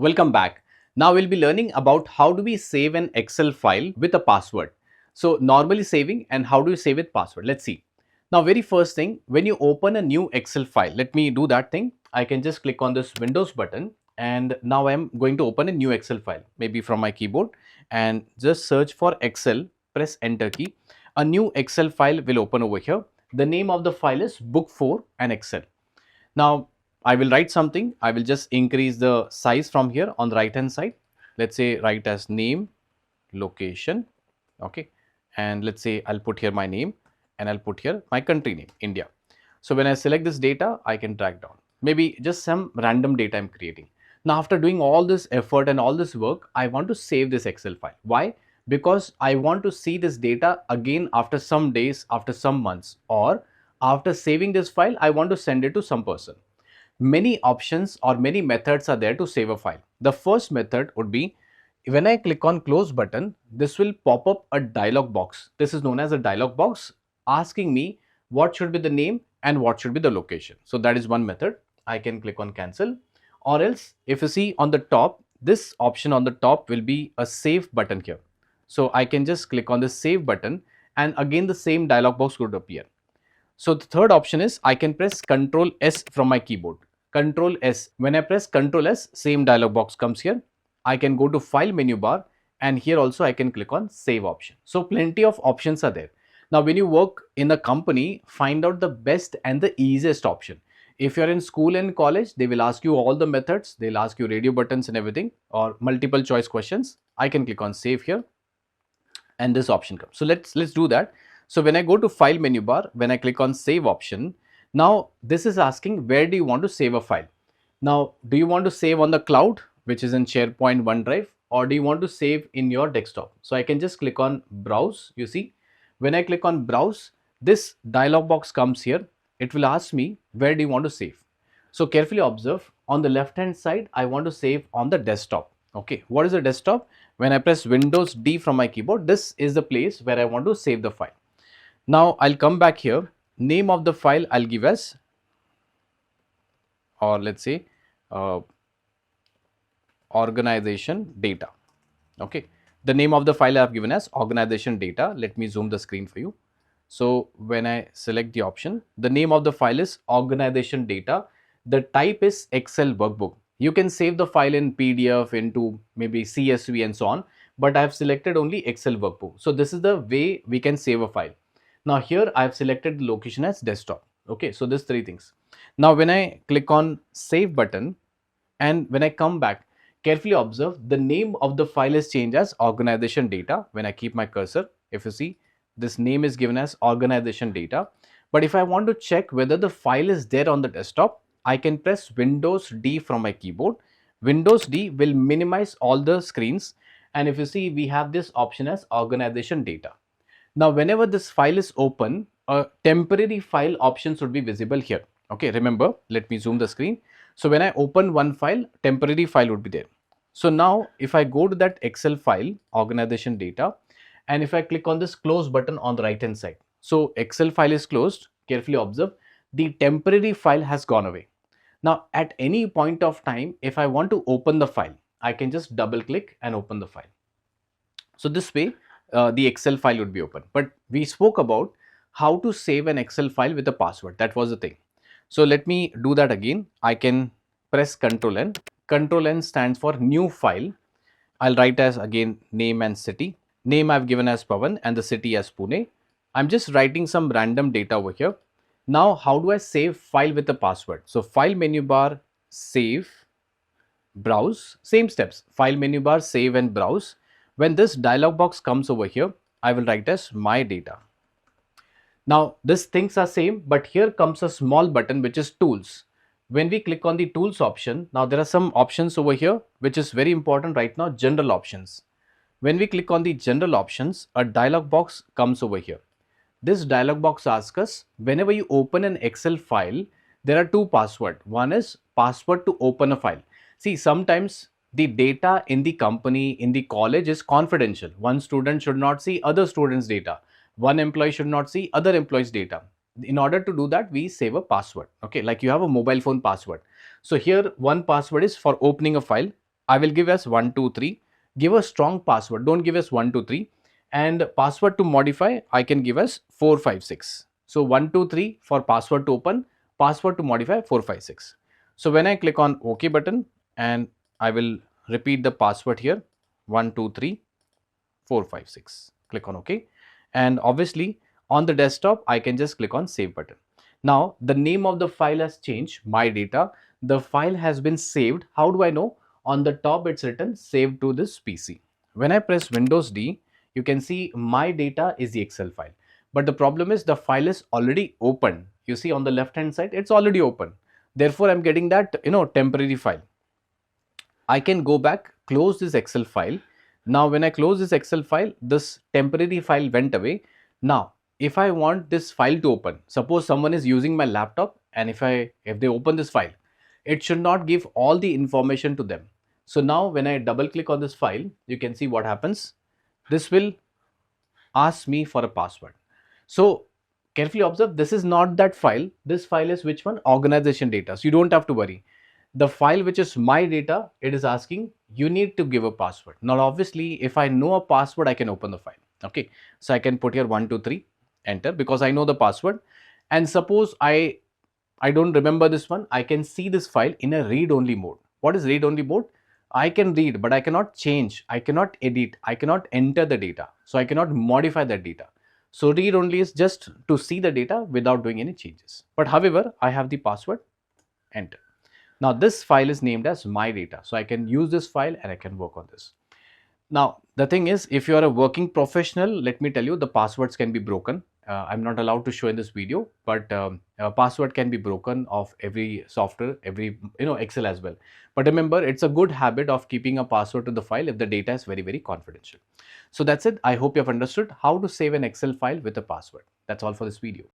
Welcome back. Now we'll be learning about how do we save an Excel file with a password. So normally saving and how do you save with password? Let's see. Now very first thing, when you open a new Excel file, let me do that thing. I can just click on this Windows button and now I'm going to open a new Excel file, maybe from my keyboard, and just search for Excel, press enter key. A new Excel file will open over here. The name of the file is book 4 and Excel. Now I will write something. I will just increase the size from here on the right hand side. Let's say write as name, location, okay, and let's say I'll put here my name and I'll put here my country name, India. So when I select this data, I can drag down, maybe just some random data I'm creating. Now after doing all this effort and all this work, I want to save this Excel file. Why? Because I want to see this data again after some days, after some months, or after saving this file, I want to send it to some person. Many options or many methods are there to save a file. The first method would be when I click on close button, this will pop up a dialog box. This is known as a dialog box asking me what should be the name and what should be the location. So that is one method. I can click on cancel, or else if you see on the top, this option on the top will be a save button here. So I can just click on the save button and again the same dialog box would appear. So the third option is I can press Ctrl S from my keyboard. Ctrl S. When I press Ctrl S, same dialog box comes here. I can go to file menu bar and here also I can click on save option. So plenty of options are there. Now when you work in a company, find out the best and the easiest option. If you're in school and college, they will ask you all the methods. They'll ask you radio buttons and everything, or multiple choice questions. I can click on save here and this option comes. So let's do that. So when I go to file menu bar, when I click on save option, now this is asking where do you want to save a file. Now do you want to save on the cloud, which is in SharePoint, OneDrive, or do you want to save in your desktop? So I can just click on browse. You see, when I click on browse, this dialog box comes here. It will ask me where do you want to save. So carefully observe, on the left hand side I want to save on the desktop. Okay, what is the desktop? When I press Windows D from my keyboard, this is the place where I want to save the file. Now I'll come back here. Name of the file I'll give as, or let's say organization data. Okay, the name of the file I have given as organization data. Let me zoom the screen for you. So when I select the option, the name of the file is organization data. The type is Excel workbook. You can save the file in PDF, into maybe CSV and so on, but I have selected only Excel workbook. So this is the way we can save a file. Now here I have selected the location as desktop. Okay, so these three things. Now when I click on save button and when I come back, carefully observe the name of the file is changed as organization data. When I keep my cursor, if you see, this name is given as organization data. But if I want to check whether the file is there on the desktop, I can press Windows D from my keyboard. Windows D will minimize all the screens, and if you see, we have this option as organization data. Now whenever this file is open, a temporary file option should be visible here. Okay, remember, let me zoom the screen. So when I open one file, temporary file would be there. So now if I go to that Excel file, organization data, and if I click on this close button on the right hand side, so Excel file is closed. Carefully observe, the temporary file has gone away. Now at any point of time, if I want to open the file, I can just double click and open the file. So this way the Excel file would be open. But we spoke about how to save an Excel file with a password. That was the thing. So let me do that again. I can press Ctrl N. Ctrl N stands for new file. I'll write as again name and city. Name I've given as Pavan and the city as Pune. I'm just writing some random data over here. Now how do I save file with a password? So file menu bar, save, browse, same steps. File menu bar, save and browse. When this dialog box comes over here, I will write as my data. Now these things are same, but here comes a small button which is tools. When we click on the tools option, now there are some options over here which is very important right now, general options. When we click on the general options, a dialog box comes over here. This dialog box asks us, whenever you open an Excel file, there are two passwords. One is password to open a file. See, sometimes the data in the company, in the college is confidential. One student should not see other students' data. One employee should not see other employees' data. In order to do that, we save a password. Okay, like you have a mobile phone password. So here one password is for opening a file. I will give as 123. Give a strong password. Don't give us 123. And password to modify, I can give as 456. So 123 for password to open, password to modify 456. So when I click on OK button and I will repeat the password here 123 456. Click on OK. And obviously on the desktop, I can just click on Save button. Now the name of the file has changed, my data. The file has been saved. How do I know? On the top, it's written save to this PC. When I press Windows D, you can see my data is the Excel file. But the problem is the file is already open. You see on the left hand side, it's already open. Therefore, I'm getting that temporary file. I can go back, close this Excel file. Now, when I close this Excel file, this temporary file went away. Now, if I want this file to open, suppose someone is using my laptop and if they open this file, it should not give all the information to them. So now when I double click on this file, you can see what happens. This will ask me for a password. So carefully observe, this is not that file. This file is which one? Organization data. So you don't have to worry. The file which is my data, it is asking you need to give a password. Now obviously if I know a password, I can open the file. Okay, so I can put here 123, enter, because I know the password. And suppose I don't remember this one, I can see this file in a read only mode. What is read only mode? I can read, but I cannot change, I cannot edit, I cannot enter the data. So I cannot modify that data. So read only is just to see the data without doing any changes. But however, I have the password, enter. Now this file is named as my data. So I can use this file and I can work on this. Now the thing is, if you are a working professional, let me tell you, the passwords can be broken. I'm not allowed to show in this video, but a password can be broken of every software, every Excel as well. But remember, it's a good habit of keeping a password to the file if the data is very confidential. So that's it. I hope you have understood how to save an Excel file with a password. That's all for this video.